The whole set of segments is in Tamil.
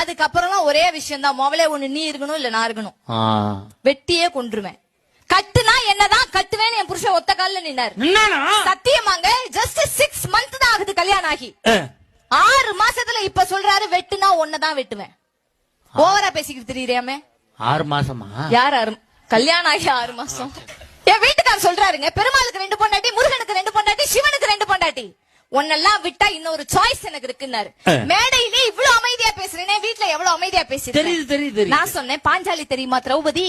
அதுக்கப்புறம் ஒரே விஷயம் தான், மொபைலே ஒண்ணு நீ இருக்கணும் இல்ல நான் இருக்கணும். வெட்டியே கொன்றுவேன். கட்டுனா என்னதான் கட்டுவேன்னு என் புருஷன் ஒத்த கால்ல நின்னாரு. சத்தியமாங்க, ஜஸ்ட் 6 months தான் ஆகுது கல்யாணம் ஆகி. 6 மாசத்துல இப்ப சொல்றாரு வெட்டுனா ஒன்னதான் வெட்டுவேன். ஓவரா பேசிக்கிட்டு தெரியுறியாமே. 6 மாசமா? யார் கல்யாணம் ஆகி 6 மாசம்? என் வீட்டுக்காரர் சொல்றாருங்க, பெருமாளுக்கு 2 பொண்டாட்டி, முருகனுக்கு 2 பொண்டாட்டி, சிவனுக்கு 2 பொண்டாட்டி, ஒன்னெல்லாம் விட்டா இன்னொரு சாய்ஸ் எனக்கு இருக்குன்னாரு. மேடையிலே இவ்வளவு அமைதியா பேசுறேன், வீட்டுல எவ்வளவு அமைதியா பேசுறேன். தெரியுது. நான் சொன்னேன், பாஞ்சாலி தெரியுமா திரௌபதி,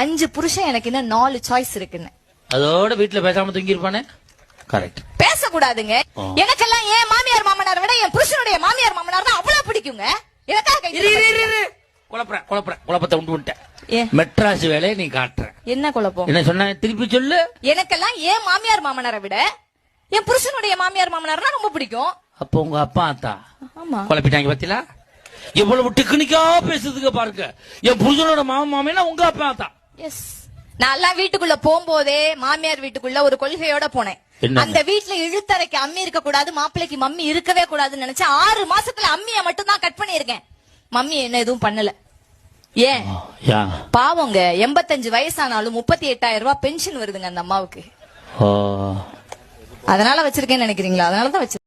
5 புருஷன் எனக்கு இன்னும் 4 சாய்ஸ் இருக்குன்னு. அதோட வீட்டுல பேசாம தூங்கி இருப்பானே. கரெக்ட். பேசக்கூடாதுங்க. எனக்கெல்லாம் என் மாமியார் மாமனார் விட என் புருஷனுடைய மாமியார் மாமனார் தான் அவ்வளவு பிடிக்குங்க. குழப்பத்தை உண்டு விட்டேன். மெட்ராஸ் வேலையை நீ காட்டுற. என்ன குழப்பம்? என்ன சொன்ன திருப்பி சொல்லு. எனக்கெல்லாம் என் மாமியார் மாமனாரை விட என் புருஷனுடைய மாமியார் மாமனார்னா ரொம்ப பிடிக்கும். அப்போ உங்க அப்பா அத்தா குழப்பிட்டாங்க பாத்தீங்களா? எவ்வளவு டெக்னிக்கா பேசுறதுக்கு பாருங்க. என் புருஷனோட மாமா மாமியா உங்க அப்பா அத்தா. எஸ். நான் எல்லாம் வீட்டுக்குள்ள போகும்போதே மாமியார் வீட்டுக்குள்ள ஒரு கொள்கையோட போனேன். அந்த வீட்டுல இழுத்தரைக்கு அம்மி இருக்க கூடாது, மாப்பிள்ளைக்கு மம்மி இருக்கவே கூடாதுன்னு நினைச்சேன். 6 மாசத்துல அம்மிய மட்டும் தான் கட் பண்ணிருக்கேன். மம்மி என்ன எதுவும் பண்ணல. ஏன் பாவங்க, 85 வயசானாலும் 38,000 ரூபாய் பென்ஷன் வருதுங்க அந்த அம்மாவுக்கு. அதனால வச்சிருக்கேன்னு நினைக்கிறீங்களா? அதனாலதான் வச்சிருக்கேன்.